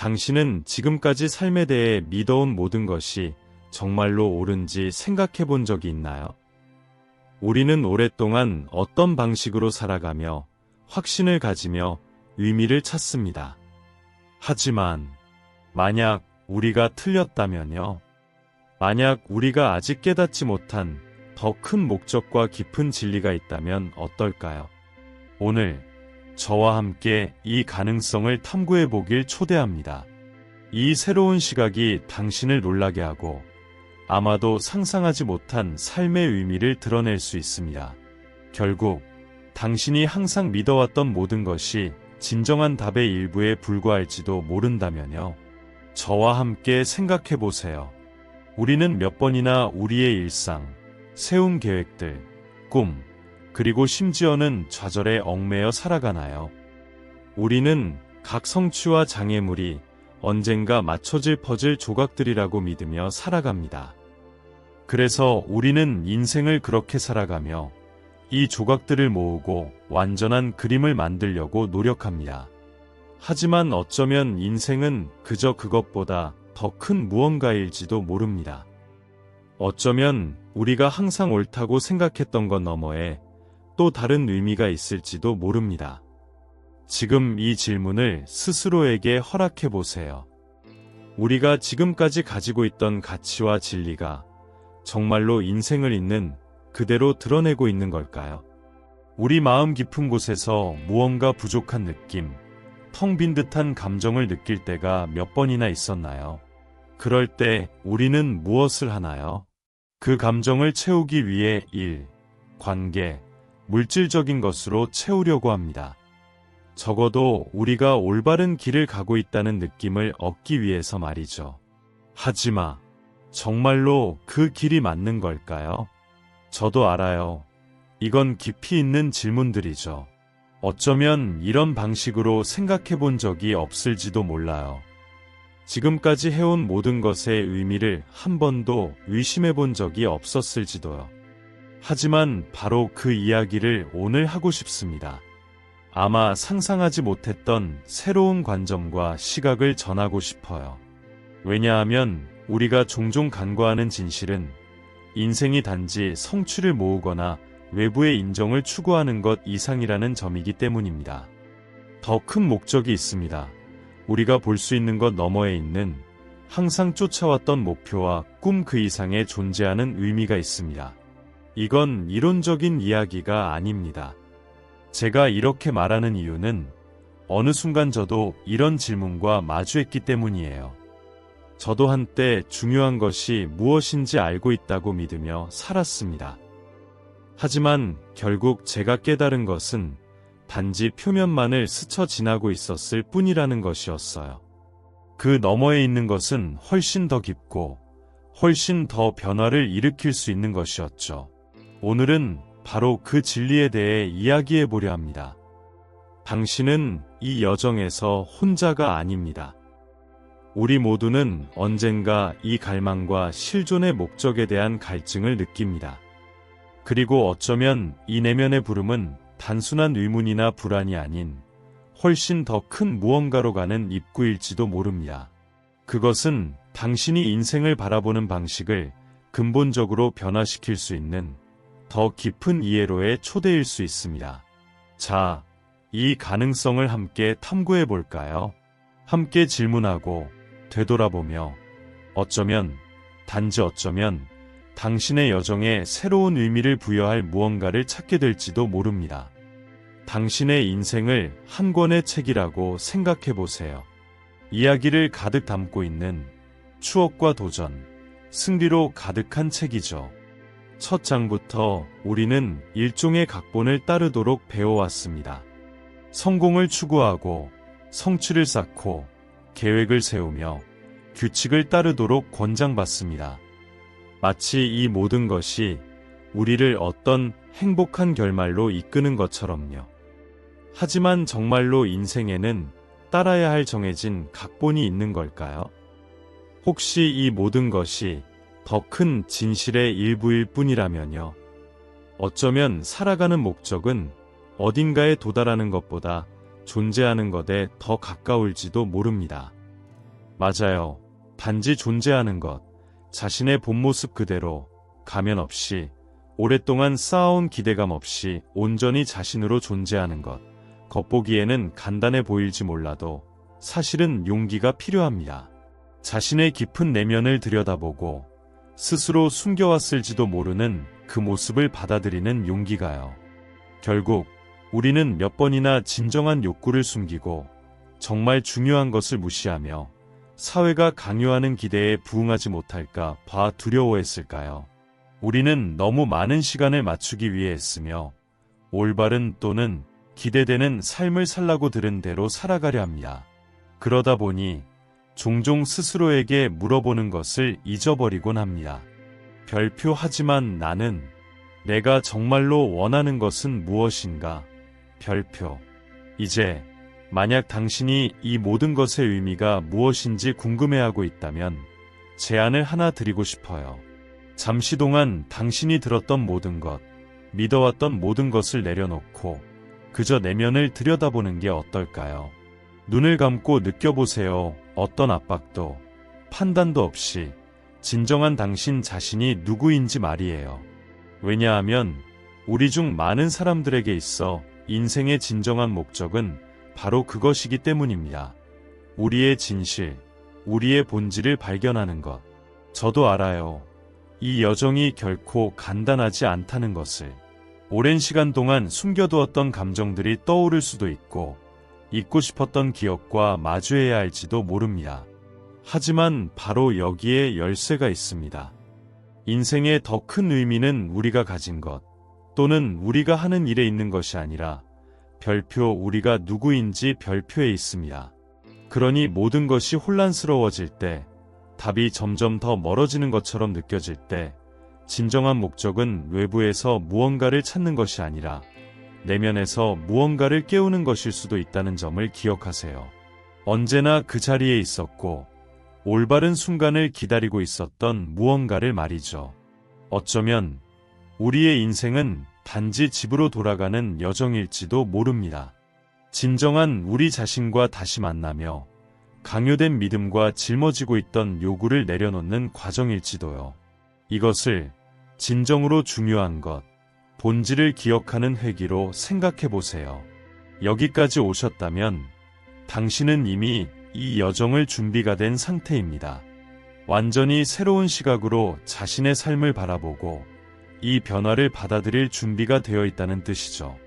당신은 지금까지 삶에 대해 믿어온 모든 것이 정말로 옳은지 생각해 본 적이 있나요? 우리는 오랫동안 어떤 방식으로 살아가며 확신을 가지며 의미를 찾습니다. 하지만 만약 우리가 틀렸다면요? 만약 우리가 아직 깨닫지 못한 더 큰 목적과 깊은 진리가 있다면 어떨까요? 오늘 저와 함께 이 가능성을 탐구해 보길 초대합니다. 이 새로운 시각이 당신을 놀라게 하고 아마도 상상하지 못한 삶의 의미를 드러낼 수 있습니다. 결국 당신이 항상 믿어왔던 모든 것이 진정한 답의 일부에 불과할지도 모른다면요. 저와 함께 생각해 보세요. 우리는 몇 번이나 우리의 일상, 세운 계획들, 꿈, 그리고 심지어는 좌절에 얽매여 살아가나요? 우리는 각 성취와 장애물이 언젠가 맞춰질 퍼즐 조각들이라고 믿으며 살아갑니다. 그래서 우리는 인생을 그렇게 살아가며 이 조각들을 모으고 완전한 그림을 만들려고 노력합니다. 하지만 어쩌면 인생은 그저 그것보다 더 큰 무언가일지도 모릅니다. 어쩌면 우리가 항상 옳다고 생각했던 것 너머에 또 다른 의미가 있을지도 모릅니다. 지금 이 질문을 스스로에게 허락해 보세요. 우리가 지금까지 가지고 있던 가치와 진리가 정말로 인생을 있는 그대로 드러내고 있는 걸까요? 우리 마음 깊은 곳에서 무언가 부족한 느낌, 텅 빈 듯한 감정을 느낄 때가 몇 번이나 있었나요? 그럴 때 우리는 무엇을 하나요? 그 감정을 채우기 위해 일, 관계, 물질적인 것으로 채우려고 합니다. 적어도 우리가 올바른 길을 가고 있다는 느낌을 얻기 위해서 말이죠. 하지만 정말로 그 길이 맞는 걸까요? 저도 알아요. 이건 깊이 있는 질문들이죠. 어쩌면 이런 방식으로 생각해 본 적이 없을지도 몰라요. 지금까지 해온 모든 것의 의미를 한 번도 의심해 본 적이 없었을지도요. 하지만 바로 그 이야기를 오늘 하고 싶습니다. 아마 상상하지 못했던 새로운 관점과 시각을 전하고 싶어요. 왜냐하면 우리가 종종 간과하는 진실은 인생이 단지 성취를 모으거나 외부의 인정을 추구하는 것 이상이라는 점이기 때문입니다. 더 큰 목적이 있습니다. 우리가 볼 수 있는 것 너머에 있는 항상 쫓아왔던 목표와 꿈 그 이상에 존재하는 의미가 있습니다. 이건 이론적인 이야기가 아닙니다. 제가 이렇게 말하는 이유는 어느 순간 저도 이런 질문과 마주했기 때문이에요. 저도 한때 중요한 것이 무엇인지 알고 있다고 믿으며 살았습니다. 하지만 결국 제가 깨달은 것은 단지 표면만을 스쳐 지나고 있었을 뿐이라는 것이었어요. 그 너머에 있는 것은 훨씬 더 깊고 훨씬 더 변화를 일으킬 수 있는 것이었죠. 오늘은 바로 그 진리에 대해 이야기해 보려 합니다. 당신은 이 여정에서 혼자가 아닙니다. 우리 모두는 언젠가 이 갈망과 실존의 목적에 대한 갈증을 느낍니다. 그리고 어쩌면 이 내면의 부름은 단순한 의문이나 불안이 아닌 훨씬 더 큰 무언가로 가는 입구일지도 모릅니다. 그것은 당신이 인생을 바라보는 방식을 근본적으로 변화시킬 수 있는 더 깊은 이해로의 초대일 수 있습니다. 자, 이 가능성을 함께 탐구해 볼까요? 함께 질문하고 되돌아보며 어쩌면, 단지 어쩌면 당신의 여정에 새로운 의미를 부여할 무언가를 찾게 될지도 모릅니다. 당신의 인생을 한 권의 책이라고 생각해 보세요. 이야기를 가득 담고 있는 추억과 도전, 승리로 가득한 책이죠. 첫 장부터 우리는 일종의 각본을 따르도록 배워왔습니다. 성공을 추구하고 성취를 쌓고 계획을 세우며 규칙을 따르도록 권장받습니다. 마치 이 모든 것이 우리를 어떤 행복한 결말로 이끄는 것처럼요. 하지만 정말로 인생에는 따라야 할 정해진 각본이 있는 걸까요? 혹시 이 모든 것이 더 큰 진실의 일부일 뿐이라면요. 어쩌면 살아가는 목적은 어딘가에 도달하는 것보다 존재하는 것에 더 가까울지도 모릅니다. 맞아요. 단지 존재하는 것, 자신의 본 모습 그대로, 가면 없이, 오랫동안 쌓아온 기대감 없이 온전히 자신으로 존재하는 것. 겉보기에는 간단해 보일지 몰라도 사실은 용기가 필요합니다. 자신의 깊은 내면을 들여다보고 스스로 숨겨왔을지도 모르는 그 모습을 받아들이는 용기가요. 결국 우리는 몇 번이나 진정한 욕구를 숨기고 정말 중요한 것을 무시하며 사회가 강요하는 기대에 부응하지 못할까 봐 두려워했을까요? 우리는 너무 많은 시간을 맞추기 위해 했으며 올바른 또는 기대되는 삶을 살라고 들은 대로 살아가려 합니다. 그러다 보니 종종 스스로에게 물어보는 것을 잊어버리곤 합니다. 별표 하지만 나는 내가 정말로 원하는 것은 무엇인가? 별표. 이제 만약 당신이 이 모든 것의 의미가 무엇인지 궁금해하고 있다면 제안을 하나 드리고 싶어요. 잠시 동안 당신이 들었던 모든 것, 믿어왔던 모든 것을 내려놓고 그저 내면을 들여다보는 게 어떨까요? 눈을 감고 느껴보세요. 어떤 압박도, 판단도 없이 진정한 당신 자신이 누구인지 말이에요. 왜냐하면 우리 중 많은 사람들에게 있어 인생의 진정한 목적은 바로 그것이기 때문입니다. 우리의 진실, 우리의 본질을 발견하는 것. 저도 알아요. 이 여정이 결코 간단하지 않다는 것을. 오랜 시간 동안 숨겨두었던 감정들이 떠오를 수도 있고 잊고 싶었던 기억과 마주해야 할지도 모릅니다. 하지만 바로 여기에 열쇠가 있습니다. 인생의 더 큰 의미는 우리가 가진 것 또는 우리가 하는 일에 있는 것이 아니라 별표 우리가 누구인지 별표에 있습니다. 그러니 모든 것이 혼란스러워질 때, 답이 점점 더 멀어지는 것처럼 느껴질 때 진정한 목적은 외부에서 무언가를 찾는 것이 아니라 내면에서 무언가를 깨우는 것일 수도 있다는 점을 기억하세요. 언제나 그 자리에 있었고 올바른 순간을 기다리고 있었던 무언가를 말이죠. 어쩌면 우리의 인생은 단지 집으로 돌아가는 여정일지도 모릅니다. 진정한 우리 자신과 다시 만나며 강요된 믿음과 짊어지고 있던 요구를 내려놓는 과정일지도요. 이것을 진정으로 중요한 것, 본질을 기억하는 회기로 생각해 보세요. 여기까지 오셨다면 당신은 이미 이 여정을 준비가 된 상태입니다. 완전히 새로운 시각으로 자신의 삶을 바라보고 이 변화를 받아들일 준비가 되어 있다는 뜻이죠.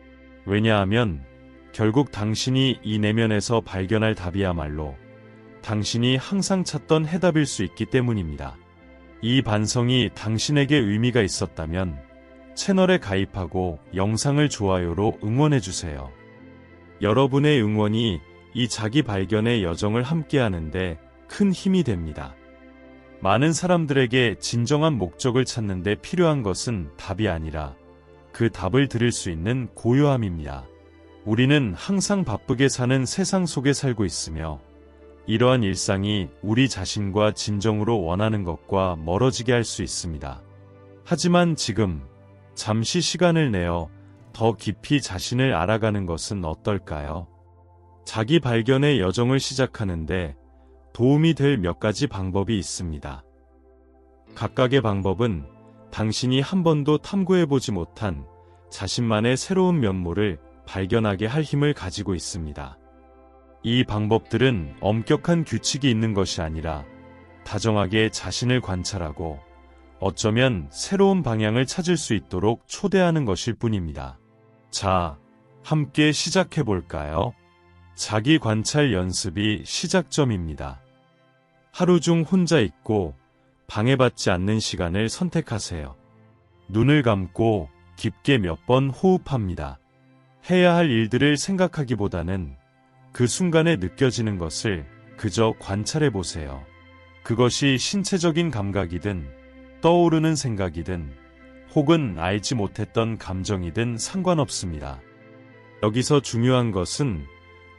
왜냐하면 결국 당신이 이 내면에서 발견할 답이야말로 당신이 항상 찾던 해답일 수 있기 때문입니다. 이 반성이 당신에게 의미가 있었다면 채널에 가입하고 영상을 좋아요로 응원해주세요. 여러분의 응원이 이 자기 발견의 여정을 함께하는데 큰 힘이 됩니다. 많은 사람들에게 진정한 목적을 찾는데 필요한 것은 답이 아니라 그 답을 들을 수 있는 고요함입니다. 우리는 항상 바쁘게 사는 세상 속에 살고 있으며 이러한 일상이 우리 자신과 진정으로 원하는 것과 멀어지게 할 수 있습니다. 하지만 지금 잠시 시간을 내어 더 깊이 자신을 알아가는 것은 어떨까요? 자기 발견의 여정을 시작하는데 도움이 될 몇 가지 방법이 있습니다. 각각의 방법은 당신이 한 번도 탐구해보지 못한 자신만의 새로운 면모를 발견하게 할 힘을 가지고 있습니다. 이 방법들은 엄격한 규칙이 있는 것이 아니라 다정하게 자신을 관찰하고 어쩌면 새로운 방향을 찾을 수 있도록 초대하는 것일 뿐입니다. 자, 함께 시작해볼까요? 자기 관찰 연습이 시작점입니다. 하루 중 혼자 있고 방해받지 않는 시간을 선택하세요. 눈을 감고 깊게 몇 번 호흡합니다. 해야 할 일들을 생각하기보다는 그 순간에 느껴지는 것을 그저 관찰해 보세요. 그것이 신체적인 감각이든 떠오르는 생각이든 혹은 알지 못했던 감정이든 상관없습니다. 여기서 중요한 것은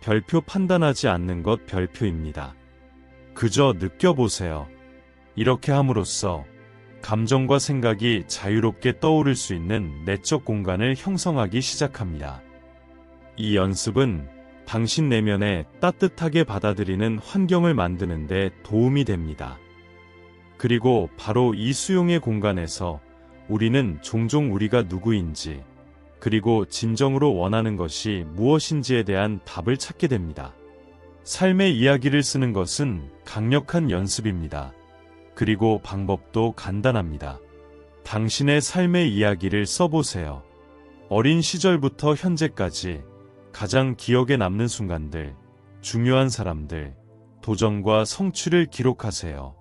별표 판단하지 않는 것 별표입니다. 그저 느껴보세요. 이렇게 함으로써 감정과 생각이 자유롭게 떠오를 수 있는 내적 공간을 형성하기 시작합니다. 이 연습은 당신 내면에 따뜻하게 받아들이는 환경을 만드는 데 도움이 됩니다. 그리고 바로 이 수용의 공간에서 우리는 종종 우리가 누구인지, 그리고 진정으로 원하는 것이 무엇인지에 대한 답을 찾게 됩니다. 삶의 이야기를 쓰는 것은 강력한 연습입니다. 그리고 방법도 간단합니다. 당신의 삶의 이야기를 써보세요. 어린 시절부터 현재까지 가장 기억에 남는 순간들, 중요한 사람들, 도전과 성취를 기록하세요.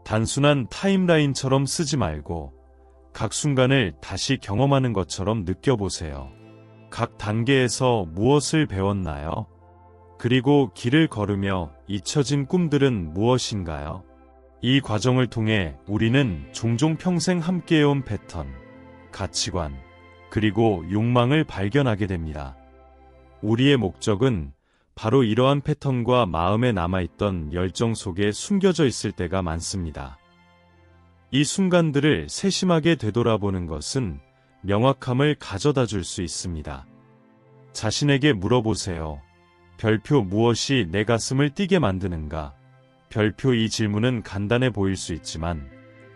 단순한 타임라인처럼 쓰지 말고 각 순간을 다시 경험하는 것처럼 느껴보세요. 각 단계에서 무엇을 배웠나요? 그리고 길을 걸으며 잊혀진 꿈들은 무엇인가요? 이 과정을 통해 우리는 종종 평생 함께해온 패턴, 가치관, 그리고 욕망을 발견하게 됩니다. 우리의 목적은 바로 이러한 패턴과 마음에 남아있던 열정 속에 숨겨져 있을 때가 많습니다. 이 순간들을 세심하게 되돌아보는 것은 명확함을 가져다 줄 수 있습니다. 자신에게 물어보세요. 별표 무엇이 내 가슴을 뛰게 만드는가? 별표 이 질문은 간단해 보일 수 있지만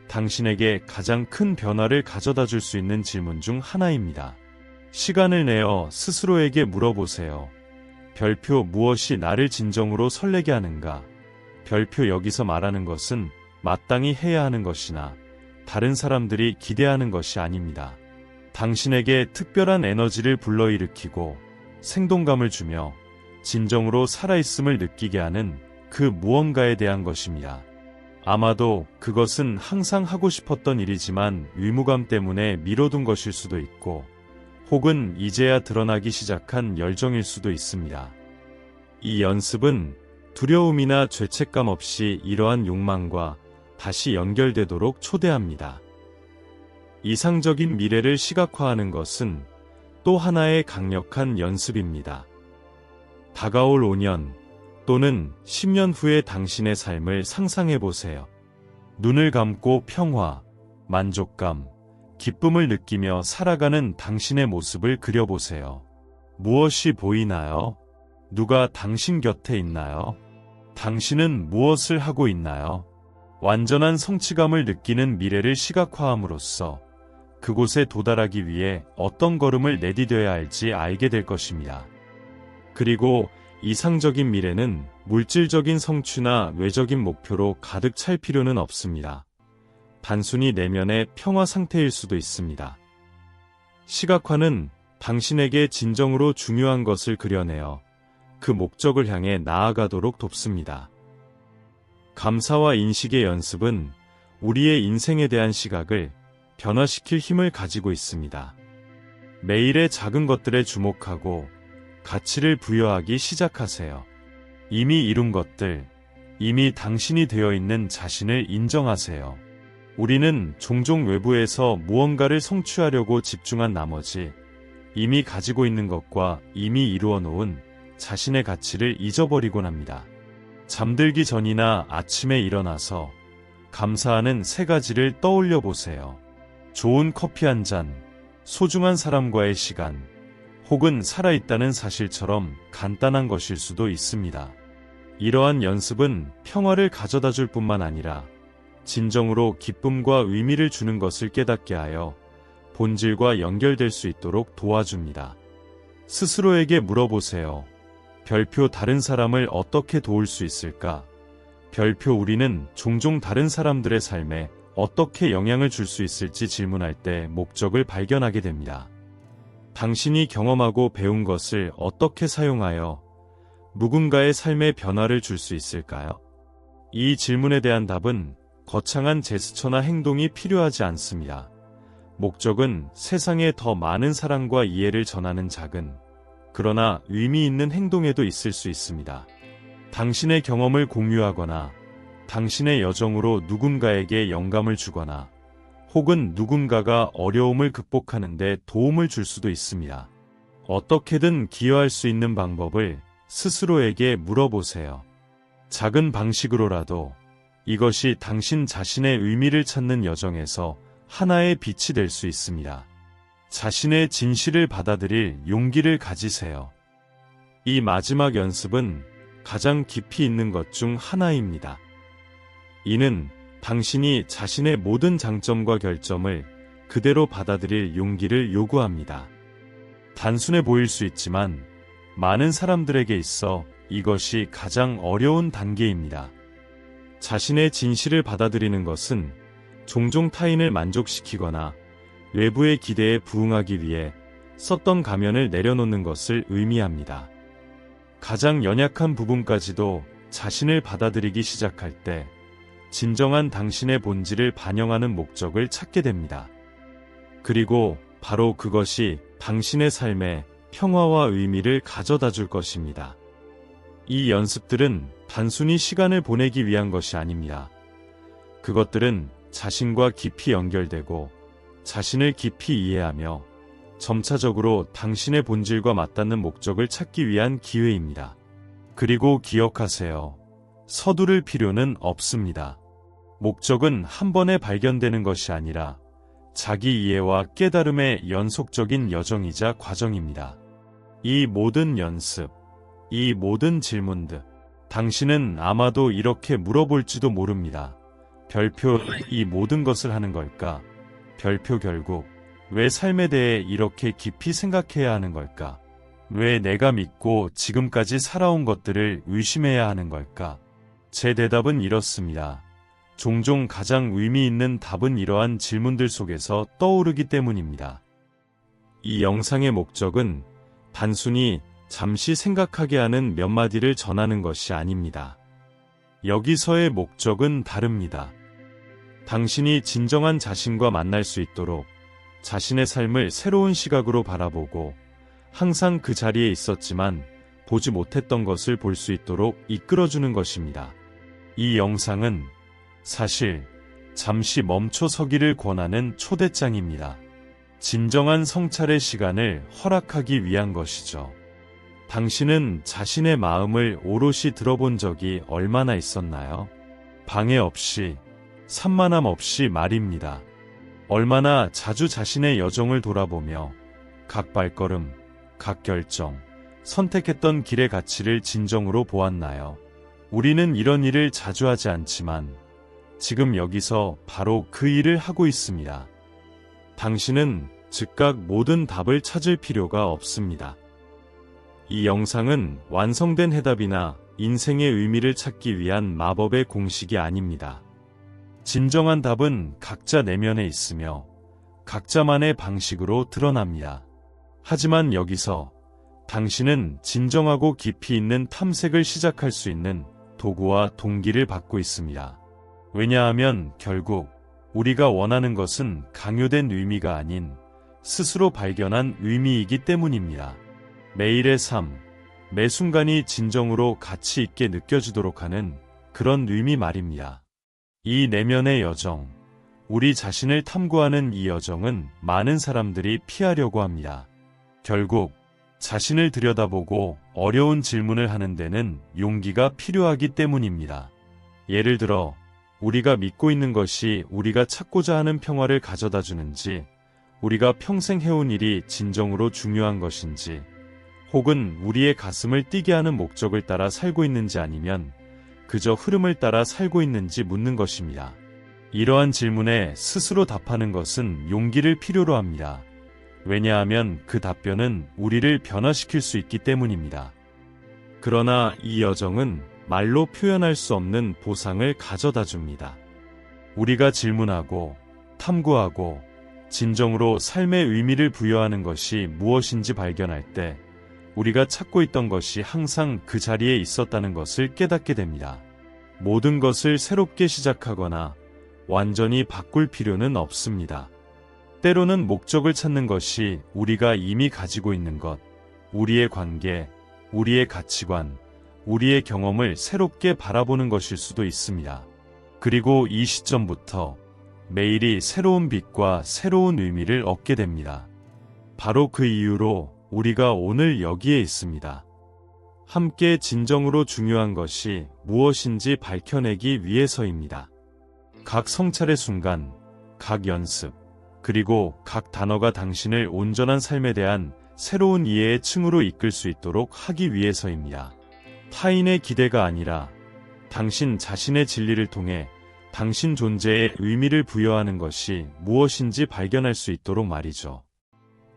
당신에게 가장 큰 변화를 가져다 줄 수 있는 질문 중 하나입니다. 시간을 내어 스스로에게 물어보세요. 별표 무엇이 나를 진정으로 설레게 하는가? 별표 여기서 말하는 것은 마땅히 해야 하는 것이나 다른 사람들이 기대하는 것이 아닙니다. 당신에게 특별한 에너지를 불러일으키고 생동감을 주며 진정으로 살아있음을 느끼게 하는 그 무언가에 대한 것입니다. 아마도 그것은 항상 하고 싶었던 일이지만 의무감 때문에 미뤄둔 것일 수도 있고, 혹은 이제야 드러나기 시작한 열정일 수도 있습니다. 이 연습은 두려움이나 죄책감 없이 이러한 욕망과 다시 연결되도록 초대합니다. 이상적인 미래를 시각화하는 것은 또 하나의 강력한 연습입니다. 다가올 5년 또는 10년 후의 당신의 삶을 상상해 보세요. 눈을 감고 평화, 만족감, 기쁨을 느끼며 살아가는 당신의 모습을 그려보세요. 무엇이 보이나요? 누가 당신 곁에 있나요? 당신은 무엇을 하고 있나요? 완전한 성취감을 느끼는 미래를 시각화함으로써 그곳에 도달하기 위해 어떤 걸음을 내디뎌야 할지 알게 될 것입니다. 그리고 이상적인 미래는 물질적인 성취나 외적인 목표로 가득 찰 필요는 없습니다. 단순히 내면의 평화 상태일 수도 있습니다. 시각화는 당신에게 진정으로 중요한 것을 그려내어 그 목적을 향해 나아가도록 돕습니다. 감사와 인식의 연습은 우리의 인생에 대한 시각을 변화시킬 힘을 가지고 있습니다. 매일의 작은 것들에 주목하고 가치를 부여하기 시작하세요. 이미 이룬 것들, 이미 당신이 되어 있는 자신을 인정하세요. 우리는 종종 외부에서 무언가를 성취하려고 집중한 나머지 이미 가지고 있는 것과 이미 이루어 놓은 자신의 가치를 잊어버리곤 합니다. 잠들기 전이나 아침에 일어나서 감사하는 3가지를 떠올려 보세요. 좋은 커피 한 잔, 소중한 사람과의 시간, 혹은 살아있다는 사실처럼 간단한 것일 수도 있습니다. 이러한 연습은 평화를 가져다 줄 뿐만 아니라 진정으로 기쁨과 의미를 주는 것을 깨닫게 하여 본질과 연결될 수 있도록 도와줍니다. 스스로에게 물어보세요. 별표 다른 사람을 어떻게 도울 수 있을까? 별표 우리는 종종 다른 사람들의 삶에 어떻게 영향을 줄 수 있을지 질문할 때 목적을 발견하게 됩니다. 당신이 경험하고 배운 것을 어떻게 사용하여 누군가의 삶에 변화를 줄 수 있을까요? 이 질문에 대한 답은 거창한 제스처나 행동이 필요하지 않습니다. 목적은 세상에 더 많은 사랑과 이해를 전하는 작은, 그러나 의미 있는 행동에도 있을 수 있습니다. 당신의 경험을 공유하거나 당신의 여정으로 누군가에게 영감을 주거나 혹은 누군가가 어려움을 극복하는 데 도움을 줄 수도 있습니다. 어떻게든 기여할 수 있는 방법을 스스로에게 물어보세요. 작은 방식으로라도 이것이 당신 자신의 의미를 찾는 여정에서 하나의 빛이 될 수 있습니다. 자신의 진실을 받아들일 용기를 가지세요. 이 마지막 연습은 가장 깊이 있는 것 중 하나입니다. 이는 당신이 자신의 모든 장점과 결점을 그대로 받아들일 용기를 요구합니다. 단순해 보일 수 있지만 많은 사람들에게 있어 이것이 가장 어려운 단계입니다. 자신의 진실을 받아들이는 것은 종종 타인을 만족시키거나 외부의 기대에 부응하기 위해 썼던 가면을 내려놓는 것을 의미합니다. 가장 연약한 부분까지도 자신을 받아들이기 시작할 때 진정한 당신의 본질을 반영하는 목적을 찾게 됩니다. 그리고 바로 그것이 당신의 삶에 평화와 의미를 가져다 줄 것입니다. 이 연습들은 단순히 시간을 보내기 위한 것이 아닙니다. 그것들은 자신과 깊이 연결되고 자신을 깊이 이해하며 점차적으로 당신의 본질과 맞닿는 목적을 찾기 위한 기회입니다. 그리고 기억하세요. 서두를 필요는 없습니다. 목적은 한 번에 발견되는 것이 아니라 자기 이해와 깨달음의 연속적인 여정이자 과정입니다. 이 모든 연습, 이 모든 질문들, 당신은 아마도 이렇게 물어볼지도 모릅니다. 별표, 이 모든 것을 하는 걸까? 별표, 결국 왜 삶에 대해 이렇게 깊이 생각해야 하는 걸까? 왜 내가 믿고 지금까지 살아온 것들을 의심해야 하는 걸까? 제 대답은 이렇습니다. 종종 가장 의미 있는 답은 이러한 질문들 속에서 떠오르기 때문입니다. 이 영상의 목적은 단순히 잠시 생각하게 하는 몇 마디를 전하는 것이 아닙니다. 여기서의 목적은 다릅니다. 당신이 진정한 자신과 만날 수 있도록 자신의 삶을 새로운 시각으로 바라보고 항상 그 자리에 있었지만 보지 못했던 것을 볼 수 있도록 이끌어주는 것입니다. 이 영상은 사실 잠시 멈춰 서기를 권하는 초대장입니다. 진정한 성찰의 시간을 허락하기 위한 것이죠. 당신은 자신의 마음을 오롯이 들어본 적이 얼마나 있었나요? 방해 없이, 산만함 없이 말입니다. 얼마나 자주 자신의 여정을 돌아보며 각 발걸음, 각 결정, 선택했던 길의 가치를 진정으로 보았나요? 우리는 이런 일을 자주 하지 않지만 지금 여기서 바로 그 일을 하고 있습니다. 당신은 즉각 모든 답을 찾을 필요가 없습니다. 이 영상은 완성된 해답이나 인생의 의미를 찾기 위한 마법의 공식이 아닙니다. 진정한 답은 각자 내면에 있으며 각자만의 방식으로 드러납니다. 하지만 여기서 당신은 진정하고 깊이 있는 탐색을 시작할 수 있는 도구와 동기를 받고 있습니다. 왜냐하면 결국 우리가 원하는 것은 강요된 의미가 아닌 스스로 발견한 의미이기 때문입니다. 매일의 삶, 매 순간이 진정으로 가치 있게 느껴지도록 하는 그런 의미 말입니다. 이 내면의 여정, 우리 자신을 탐구하는 이 여정은 많은 사람들이 피하려고 합니다. 결국 자신을 들여다보고 어려운 질문을 하는 데는 용기가 필요하기 때문입니다. 예를 들어 우리가 믿고 있는 것이 우리가 찾고자 하는 평화를 가져다 주는지, 우리가 평생 해온 일이 진정으로 중요한 것인지, 혹은 우리의 가슴을 뛰게 하는 목적을 따라 살고 있는지 아니면 그저 흐름을 따라 살고 있는지 묻는 것입니다. 이러한 질문에 스스로 답하는 것은 용기를 필요로 합니다. 왜냐하면 그 답변은 우리를 변화시킬 수 있기 때문입니다. 그러나 이 여정은 말로 표현할 수 없는 보상을 가져다 줍니다. 우리가 질문하고 탐구하고 진정으로 삶의 의미를 부여하는 것이 무엇인지 발견할 때 우리가 찾고 있던 것이 항상 그 자리에 있었다는 것을 깨닫게 됩니다. 모든 것을 새롭게 시작하거나 완전히 바꿀 필요는 없습니다. 때로는 목적을 찾는 것이 우리가 이미 가지고 있는 것, 우리의 관계, 우리의 가치관, 우리의 경험을 새롭게 바라보는 것일 수도 있습니다. 그리고 이 시점부터 매일이 새로운 빛과 새로운 의미를 얻게 됩니다. 바로 그 이유로 우리가 오늘 여기에 있습니다. 함께 진정으로 중요한 것이 무엇인지 밝혀내기 위해서입니다. 각 성찰의 순간, 각 연습, 그리고 각 단어가 당신을 온전한 삶에 대한 새로운 이해의 층으로 이끌 수 있도록 하기 위해서입니다. 타인의 기대가 아니라 당신 자신의 진리를 통해 당신 존재에 의미를 부여하는 것이 무엇인지 발견할 수 있도록 말이죠.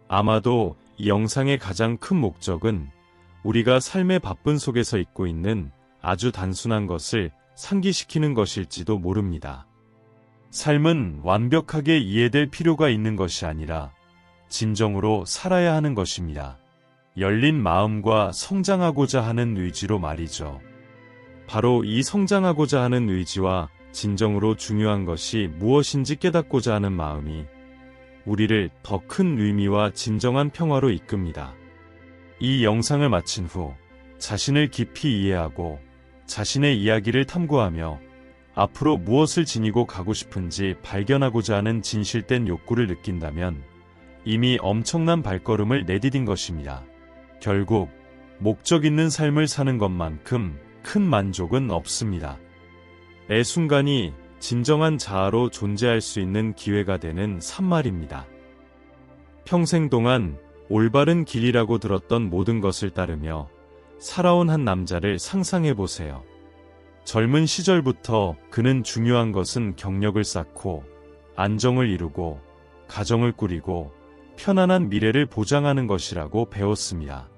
아마도 이 영상의 가장 큰 목적은 우리가 삶의 바쁜 속에서 잊고 있는 아주 단순한 것을 상기시키는 것일지도 모릅니다. 삶은 완벽하게 이해될 필요가 있는 것이 아니라 진정으로 살아야 하는 것입니다. 열린 마음과 성장하고자 하는 의지로 말이죠. 바로 이 성장하고자 하는 의지와 진정으로 중요한 것이 무엇인지 깨닫고자 하는 마음이 우리를 더 큰 의미와 진정한 평화로 이끕니다. 이 영상을 마친 후 자신을 깊이 이해하고 자신의 이야기를 탐구하며 앞으로 무엇을 지니고 가고 싶은지 발견하고자 하는 진실된 욕구를 느낀다면 이미 엄청난 발걸음을 내디딘 것입니다. 결국 목적 있는 삶을 사는 것만큼 큰 만족은 없습니다. 매 순간이 진정한 자아로 존재할 수 있는 기회가 되는 산말입니다. 평생 동안 올바른 길이라고 들었던 모든 것을 따르며 살아온 한 남자를 상상해 보세요. 젊은 시절부터 그는 중요한 것은 경력을 쌓고 안정을 이루고 가정을 꾸리고 편안한 미래를 보장하는 것이라고 배웠습니다.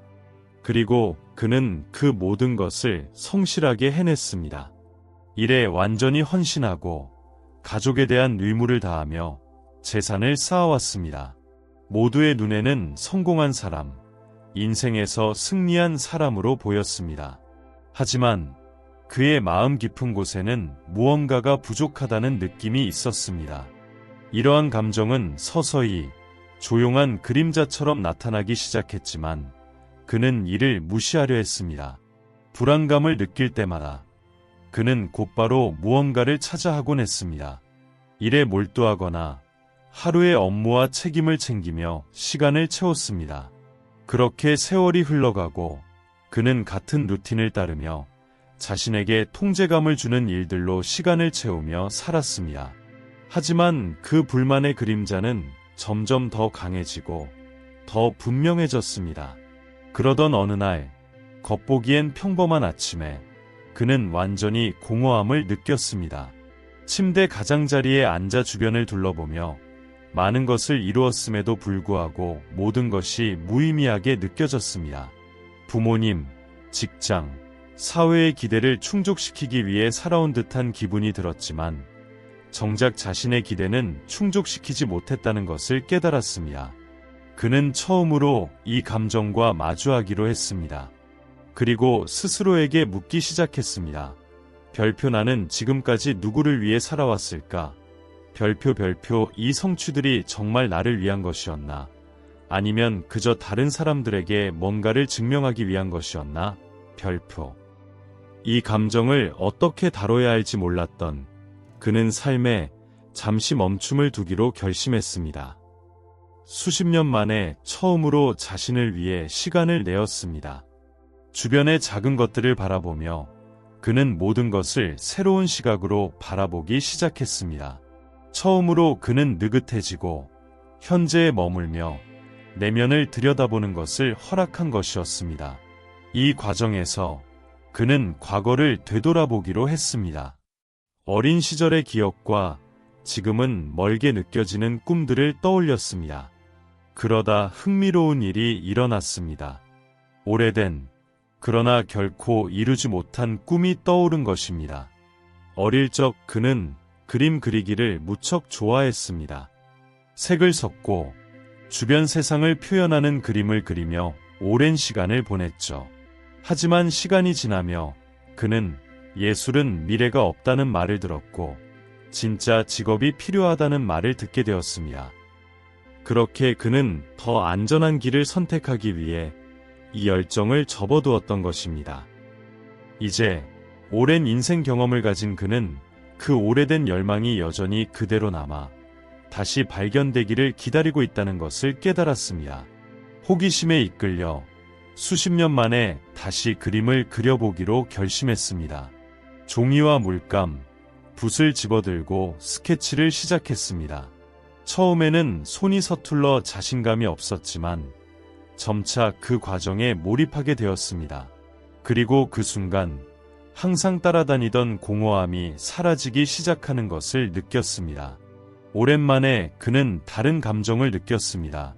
그리고 그는 그 모든 것을 성실하게 해냈습니다. 일에 완전히 헌신하고 가족에 대한 의무를 다하며 재산을 쌓아왔습니다. 모두의 눈에는 성공한 사람, 인생에서 승리한 사람으로 보였습니다. 하지만 그의 마음 깊은 곳에는 무언가가 부족하다는 느낌이 있었습니다. 이러한 감정은 서서히 조용한 그림자처럼 나타나기 시작했지만 그는 이를 무시하려 했습니다. 불안감을 느낄 때마다 그는 곧바로 무언가를 찾아 하곤 했습니다. 일에 몰두하거나 하루의 업무와 책임을 챙기며 시간을 채웠습니다. 그렇게 세월이 흘러가고 그는 같은 루틴을 따르며 자신에게 통제감을 주는 일들로 시간을 채우며 살았습니다. 하지만 그 불만의 그림자는 점점 더 강해지고 더 분명해졌습니다. 그러던 어느 날, 겉보기엔 평범한 아침에 그는 완전히 공허함을 느꼈습니다. 침대 가장자리에 앉아 주변을 둘러보며 많은 것을 이루었음에도 불구하고 모든 것이 무의미하게 느껴졌습니다. 부모님, 직장, 사회의 기대를 충족시키기 위해 살아온 듯한 기분이 들었지만 정작 자신의 기대는 충족시키지 못했다는 것을 깨달았습니다. 그는 처음으로 이 감정과 마주하기로 했습니다. 그리고 스스로에게 묻기 시작했습니다. 별표 나는 지금까지 누구를 위해 살아왔을까? 별표 이 성취들이 정말 나를 위한 것이었나? 아니면 그저 다른 사람들에게 뭔가를 증명하기 위한 것이었나? 별표. 이 감정을 어떻게 다뤄야 할지 몰랐던 그는 삶에 잠시 멈춤을 두기로 결심했습니다. 수십 년 만에 처음으로 자신을 위해 시간을 내었습니다. 주변의 작은 것들을 바라보며 그는 모든 것을 새로운 시각으로 바라보기 시작했습니다. 처음으로 그는 느긋해지고 현재에 머물며 내면을 들여다보는 것을 허락한 것이었습니다. 이 과정에서 그는 과거를 되돌아보기로 했습니다. 어린 시절의 기억과 지금은 멀게 느껴지는 꿈들을 떠올렸습니다. 그러다 흥미로운 일이 일어났습니다. 오래된, 그러나 결코 이루지 못한 꿈이 떠오른 것입니다. 어릴 적 그는 그림 그리기를 무척 좋아했습니다. 색을 섞고 주변 세상을 표현하는 그림을 그리며 오랜 시간을 보냈죠. 하지만 시간이 지나며 그는 예술은 미래가 없다는 말을 들었고 진짜 직업이 필요하다는 말을 듣게 되었습니다. 그렇게 그는 더 안전한 길을 선택하기 위해 이 열정을 접어두었던 것입니다. 이제 오랜 인생 경험을 가진 그는 그 오래된 열망이 여전히 그대로 남아 다시 발견되기를 기다리고 있다는 것을 깨달았습니다. 호기심에 이끌려 수십 년 만에 다시 그림을 그려보기로 결심했습니다. 종이와 물감, 붓을 집어들고 스케치를 시작했습니다. 처음에는 손이 서툴러 자신감이 없었지만 점차 그 과정에 몰입하게 되었습니다. 그리고 그 순간 항상 따라다니던 공허함이 사라지기 시작하는 것을 느꼈습니다. 오랜만에 그는 다른 감정을 느꼈습니다.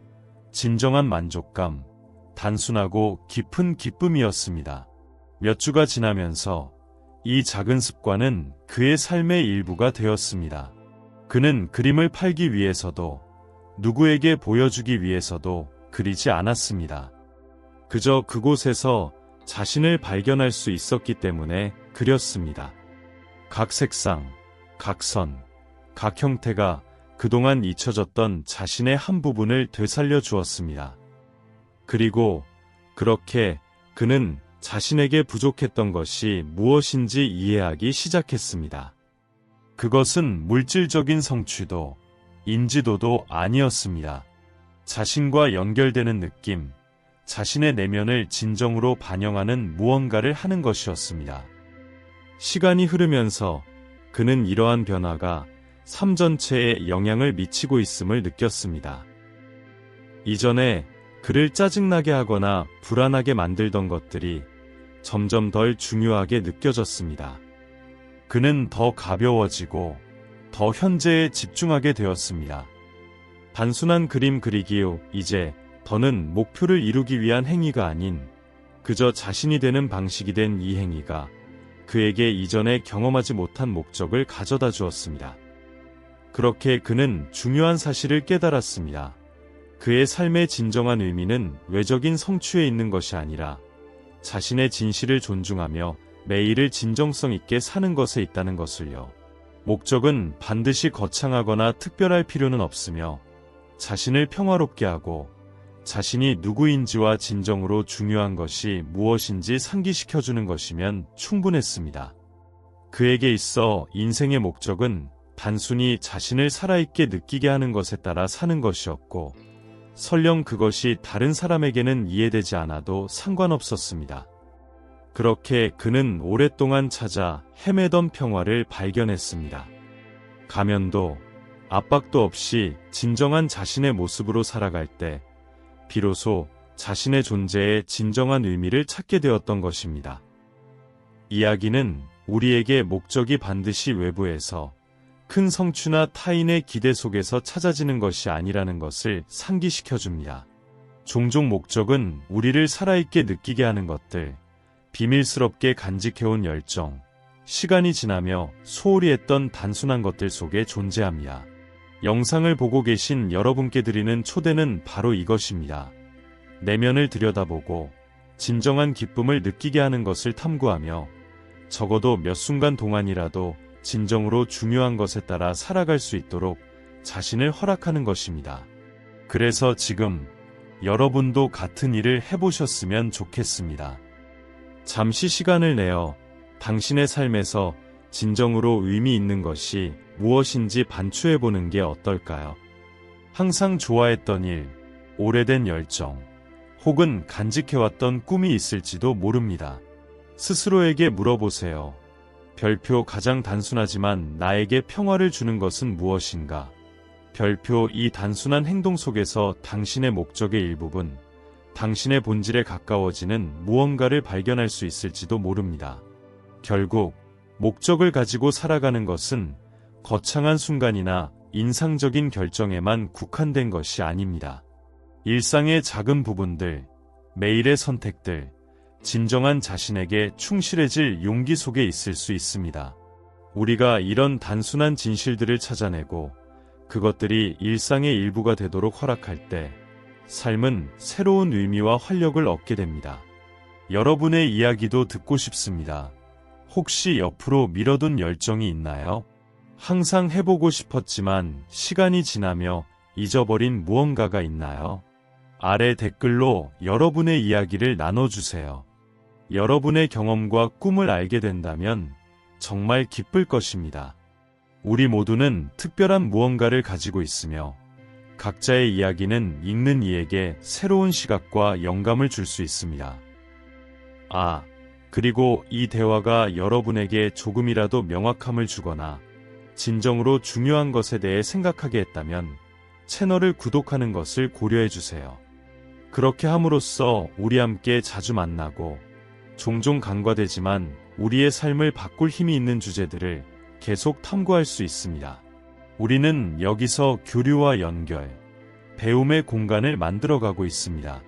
진정한 만족감, 단순하고 깊은 기쁨이었습니다. 몇 주가 지나면서 이 작은 습관은 그의 삶의 일부가 되었습니다. 그는 그림을 팔기 위해서도 누구에게 보여주기 위해서도 그리지 않았습니다. 그저 그곳에서 자신을 발견할 수 있었기 때문에 그렸습니다. 각 색상, 각 선, 각 형태가 그동안 잊혀졌던 자신의 한 부분을 되살려 주었습니다. 그리고 그렇게 그는 자신에게 부족했던 것이 무엇인지 이해하기 시작했습니다. 그것은 물질적인 성취도, 인지도도 아니었습니다. 자신과 연결되는 느낌, 자신의 내면을 진정으로 반영하는 무언가를 하는 것이었습니다. 시간이 흐르면서 그는 이러한 변화가 삶 전체에 영향을 미치고 있음을 느꼈습니다. 이전에 그를 짜증나게 하거나 불안하게 만들던 것들이 점점 덜 중요하게 느껴졌습니다. 그는 더 가벼워지고 더 현재에 집중하게 되었습니다. 단순한 그림 그리기요, 이제 더는 목표를 이루기 위한 행위가 아닌 그저 자신이 되는 방식이 된 이 행위가 그에게 이전에 경험하지 못한 목적을 가져다 주었습니다. 그렇게 그는 중요한 사실을 깨달았습니다. 그의 삶의 진정한 의미는 외적인 성취에 있는 것이 아니라 자신의 진실을 존중하며 매일을 진정성 있게 사는 것에 있다는 것을요. 목적은 반드시 거창하거나 특별할 필요는 없으며 자신을 평화롭게 하고 자신이 누구인지와 진정으로 중요한 것이 무엇인지 상기시켜주는 것이면 충분했습니다. 그에게 있어 인생의 목적은 단순히 자신을 살아있게 느끼게 하는 것에 따라 사는 것이었고, 설령 그것이 다른 사람에게는 이해되지 않아도 상관없었습니다. 그렇게 그는 오랫동안 찾아 헤매던 평화를 발견했습니다. 가면도 압박도 없이 진정한 자신의 모습으로 살아갈 때 비로소 자신의 존재에 진정한 의미를 찾게 되었던 것입니다. 이야기는 우리에게 목적이 반드시 외부에서 큰 성취나 타인의 기대 속에서 찾아지는 것이 아니라는 것을 상기시켜줍니다. 종종 목적은 우리를 살아있게 느끼게 하는 것들, 비밀스럽게 간직해온 열정, 시간이 지나며 소홀히 했던 단순한 것들 속에 존재합니다. 영상을 보고 계신 여러분께 드리는 초대는 바로 이것입니다. 내면을 들여다보고 진정한 기쁨을 느끼게 하는 것을 탐구하며 적어도 몇 순간 동안이라도 진정으로 중요한 것에 따라 살아갈 수 있도록 자신을 허락하는 것입니다. 그래서 지금 여러분도 같은 일을 해보셨으면 좋겠습니다. 잠시 시간을 내어 당신의 삶에서 진정으로 의미 있는 것이 무엇인지 반추해보는 게 어떨까요? 항상 좋아했던 일, 오래된 열정, 혹은 간직해왔던 꿈이 있을지도 모릅니다. 스스로에게 물어보세요. 별표 가장 단순하지만 나에게 평화를 주는 것은 무엇인가? 별표 이 단순한 행동 속에서 당신의 목적의 일부분, 당신의 본질에 가까워지는 무언가를 발견할 수 있을지도 모릅니다. 결국 목적을 가지고 살아가는 것은 거창한 순간이나 인상적인 결정에만 국한된 것이 아닙니다. 일상의 작은 부분들, 매일의 선택들, 진정한 자신에게 충실해질 용기 속에 있을 수 있습니다. 우리가 이런 단순한 진실들을 찾아내고 그것들이 일상의 일부가 되도록 허락할 때 삶은 새로운 의미와 활력을 얻게 됩니다. 여러분의 이야기도 듣고 싶습니다. 혹시 옆으로 미뤄둔 열정이 있나요? 항상 해보고 싶었지만 시간이 지나며 잊어버린 무언가가 있나요? 아래 댓글로 여러분의 이야기를 나눠주세요. 여러분의 경험과 꿈을 알게 된다면 정말 기쁠 것입니다. 우리 모두는 특별한 무언가를 가지고 있으며 각자의 이야기는 읽는 이에게 새로운 시각과 영감을 줄 수 있습니다. 그리고 이 대화가 여러분에게 조금이라도 명확함을 주거나 진정으로 중요한 것에 대해 생각하게 했다면 채널을 구독하는 것을 고려해 주세요. 그렇게 함으로써 우리 함께 자주 만나고 종종 간과되지만 우리의 삶을 바꿀 힘이 있는 주제들을 계속 탐구할 수 있습니다. 우리는 여기서 교류와 연결, 배움의 공간을 만들어가고 있습니다.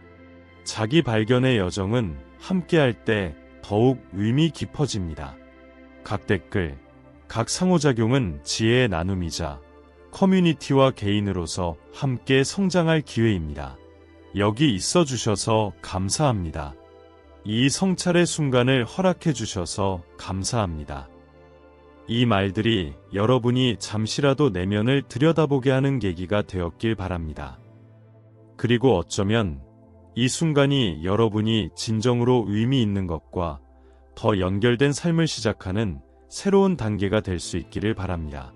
자기 발견의 여정은 함께할 때 더욱 의미 깊어집니다. 각 댓글, 각 상호작용은 지혜의 나눔이자 커뮤니티와 개인으로서 함께 성장할 기회입니다. 여기 있어 주셔서 감사합니다. 이 성찰의 순간을 허락해 주셔서 감사합니다. 이 말들이 여러분이 잠시라도 내면을 들여다보게 하는 계기가 되었길 바랍니다. 그리고 어쩌면 이 순간이 여러분이 진정으로 의미 있는 것과 더 연결된 삶을 시작하는 새로운 단계가 될 수 있기를 바랍니다.